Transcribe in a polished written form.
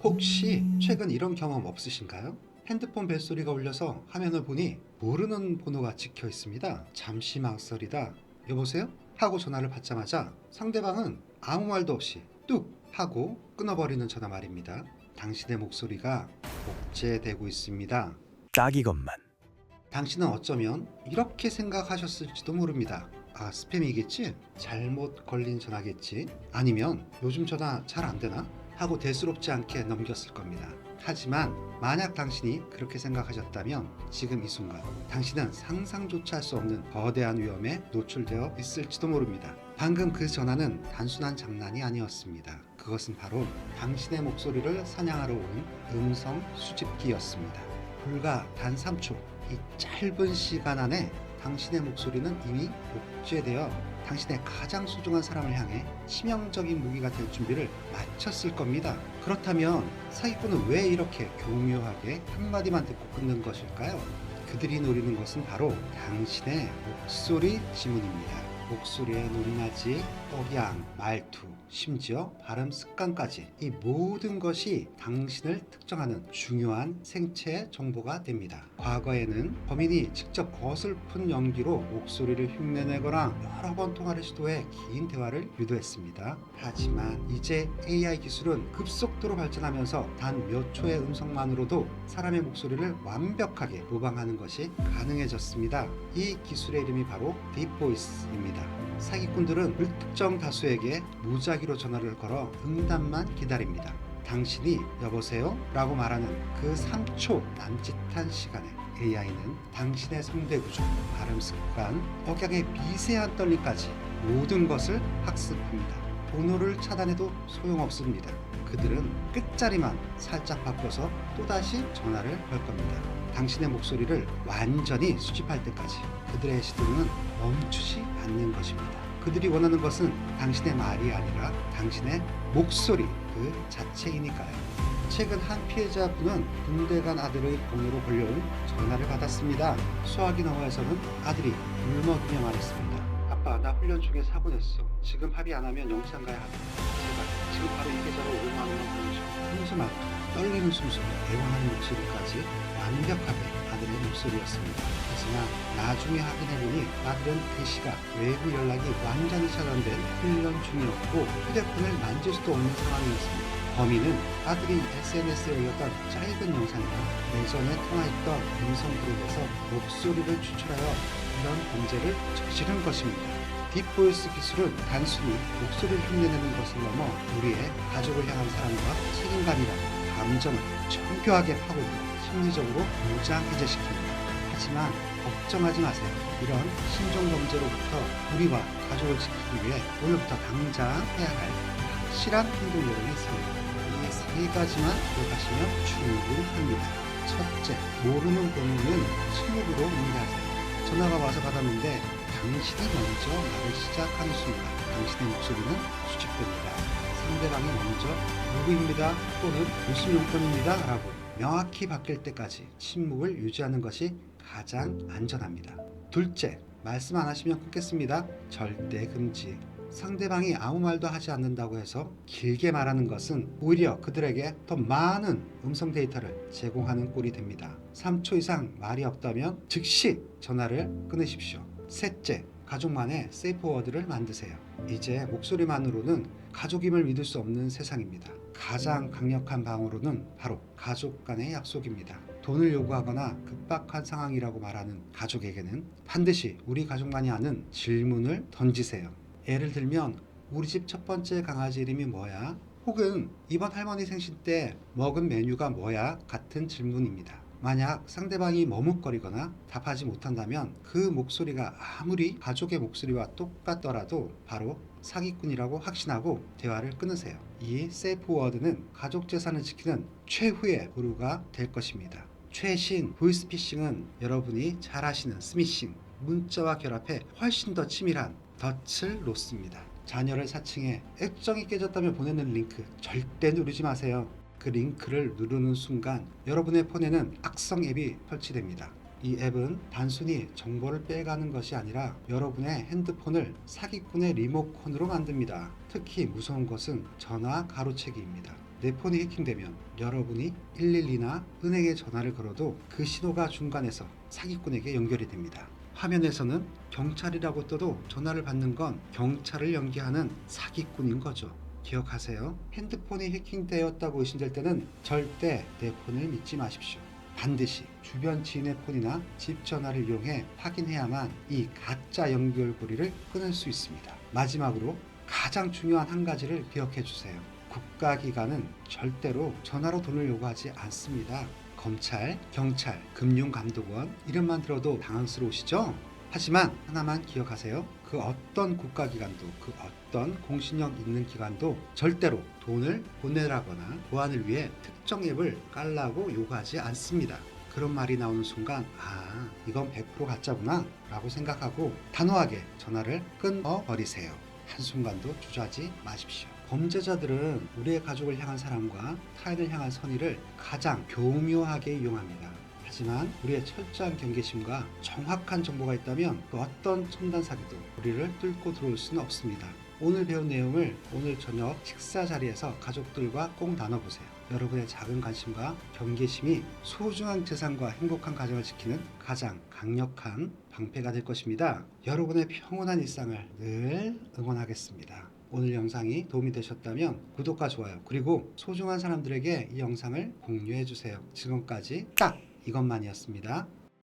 혹시 최근 이런 경험 없으신가요? 핸드폰 벨소리가 울려서 화면을 보니 모르는 번호가 찍혀 있습니다. 잠시 망설이다 여보세요? 하고 전화를 받자마자 상대방은 아무 말도 없이 뚝 하고 끊어버리는 전화 말입니다. 당신의 목소리가 복제되고 있습니다. 딱이건만. 당신은 어쩌면 이렇게 생각하셨을지도 모릅니다. 아, 스팸이겠지? 잘못 걸린 전화겠지? 아니면 요즘 전화 잘 안 되나? 하고 대수롭지 않게 넘겼을 겁니다. 하지만 만약 당신이 그렇게 생각하셨다면 지금 이 순간 당신은 상상조차 할 수 없는 거대한 위험에 노출되어 있을지도 모릅니다. 방금 그 전화는 단순한 장난이 아니었습니다. 그것은 바로 당신의 목소리를 사냥하러 온 음성 수집기였습니다. 불과 단 3초, 이 짧은 시간 안에 당신의 목소리는 이미 복제되어 당신의 가장 소중한 사람을 향해 치명적인 무기가 될 준비를 마쳤을 겁니다. 그렇다면 사기꾼은 왜 이렇게 교묘하게 한마디만 듣고 끊는 것일까요? 그들이 노리는 것은 바로 당신의 목소리 지문입니다. 목소리에 높낮이, 억양, 말투, 심지어 발음 습관까지 이 모든 것이 당신을 특정하는 중요한 생체 정보가 됩니다. 과거에는 범인이 직접 거슬픈 연기로 목소리를 흉내내거나 여러 번 통화를 시도해 긴 대화를 유도했습니다. 하지만 이제 AI 기술은 급속도로 발전하면서 단 몇 초의 음성만으로도 사람의 목소리를 완벽하게 모방하는 것이 가능해졌습니다. 이 기술의 이름이 바로 딥보이스입니다. 사기꾼들은 불특정 다수에게 무작위로 전화를 걸어 응답만 기다립니다. 당신이 여보세요? 라고 말하는 그 3초 남짓한 시간에 AI는 당신의 성대 구조, 발음 습관, 억양의 미세한 떨림까지 모든 것을 학습합니다. 번호를 차단해도 소용없습니다. 그들은 끝자리만 살짝 바꿔서 또다시 전화를 걸 겁니다. 당신의 목소리를 완전히 수집할 때까지 그들의 시도는 멈추지 않는 것입니다. 그들이 원하는 것은 당신의 말이 아니라 당신의 목소리 그 자체이니까요. 최근 한 피해자분은 군대 간 아들의 번호로 걸려온 전화를 받았습니다. 수화기 너머에서는 아들이 울먹이며 말했습니다. 아빠, 나 훈련 중에 사고 냈어. 지금 합의 안 하면 영창 가야 하다. 제발 지금 바로 이 계좌로 5만 원만 보내줘. 평소 말투, 떨리는 숨소리, 애원하는 목소리까지 완벽하게 아들의 목소리였습니다. 하지만 나중에 확인해보니 아들은 그 시각 외부 연락이 완전히 차단된 훈련 중이었고 휴대폰을 만질 수도 없는 상황이었습니다. 범인은 아들이 SNS에 올렸던 짧은 영상이나 예전에 통화했던 음성 그룹에서 목소리를 추출하여 이런 범죄를 저지른 것입니다. 딥보이스 기술은 단순히 목소리를 흉내내는 것을 넘어 우리의 가족을 향한 사랑과 책임감이라는 감정을 정교하게 파고들어 심리적으로 무장해제시킵니다. 하지만 걱정하지 마세요. 이런 신종범죄로부터 우리와 가족을 지키기 위해 오늘부터 당장 해야 할 확실한 행동 요령이 있습니다. 이 세 가지만 기억하시면 충분합니다. 첫째, 모르는 번호는 침묵으로 응대하세요. 전화가 와서 받았는데 당신이 먼저 말을 시작하는 순간 당신의 목소리는 수집됩니다. 상대방이 먼저 누구입니다 또는 무슨 용건입니다 라고 명확히 바뀔 때까지 침묵을 유지하는 것이 가장 안전합니다. 둘째, 말씀 안 하시면 끊겠습니다. 절대 금지. 상대방이 아무 말도 하지 않는다고 해서 길게 말하는 것은 오히려 그들에게 더 많은 음성 데이터를 제공하는 꼴이 됩니다. 3초 이상 말이 없다면 즉시 전화를 끊으십시오. 셋째, 가족만의 세이프워드를 만드세요. 이제 목소리만으로는 가족임을 믿을 수 없는 세상입니다. 가장 강력한 방어로는 바로 가족 간의 약속입니다. 돈을 요구하거나 급박한 상황이라고 말하는 가족에게는 반드시 우리 가족만이 아는 질문을 던지세요. 예를 들면 우리 집 첫 번째 강아지 이름이 뭐야? 혹은 이번 할머니 생신 때 먹은 메뉴가 뭐야? 같은 질문입니다. 만약 상대방이 머뭇거리거나 답하지 못한다면 그 목소리가 아무리 가족의 목소리와 똑같더라도 바로 사기꾼이라고 확신하고 대화를 끊으세요. 이 세이프워드는 가족 재산을 지키는 최후의 보루가 될 것입니다. 최신 보이스피싱은 여러분이 잘 아시는 스미싱, 문자와 결합해 훨씬 더 치밀한 덫을 놓습니다. 자녀를 사칭해 액정이 깨졌다며 보내는 링크 절대 누르지 마세요. 그 링크를 누르는 순간 여러분의 폰에는 악성 앱이 설치됩니다. 이 앱은 단순히 정보를 빼가는 것이 아니라 여러분의 핸드폰을 사기꾼의 리모컨으로 만듭니다. 특히 무서운 것은 전화 가로채기입니다. 내 폰이 해킹되면 여러분이 112나 은행에 전화를 걸어도 그 신호가 중간에서 사기꾼에게 연결이 됩니다. 화면에서는 경찰이라고 떠도 전화를 받는 건 경찰을 연기하는 사기꾼인 거죠. 기억하세요. 핸드폰이 해킹되었다고 의심될 때는 절대 내 폰을 믿지 마십시오. 반드시 주변 지인의 폰이나 집 전화를 이용해 확인해야만 이 가짜 연결고리를 끊을 수 있습니다. 마지막으로 가장 중요한 한 가지를 기억해 주세요. 국가기관은 절대로 전화로 돈을 요구하지 않습니다. 검찰, 경찰, 금융감독원 이름만 들어도 당황스러우시죠? 하지만 하나만 기억하세요. 그 어떤 국가기관도 그 어떤 공신력 있는 기관도 절대로 돈을 보내라거나 보안을 위해 특정 앱을 깔라고 요구하지 않습니다. 그런 말이 나오는 순간 이건 100% 가짜구나 라고 생각하고 단호하게 전화를 끊어버리세요. 한순간도 주저하지 마십시오. 범죄자들은 우리의 가족을 향한 사랑과 타인을 향한 선의를 가장 교묘하게 이용합니다. 하지만 우리의 철저한 경계심과 정확한 정보가 있다면 그 어떤 첨단 사기도 우리를 뚫고 들어올 수는 없습니다. 오늘 배운 내용을 오늘 저녁 식사 자리에서 가족들과 꼭 나눠보세요. 여러분의 작은 관심과 경계심이 소중한 재산과 행복한 가정을 지키는 가장 강력한 방패가 될 것입니다. 여러분의 평온한 일상을 늘 응원하겠습니다. 오늘 영상이 도움이 되셨다면 구독과 좋아요 그리고 소중한 사람들에게 이 영상을 공유해 주세요. 지금까지 딱 이것만이었습니다.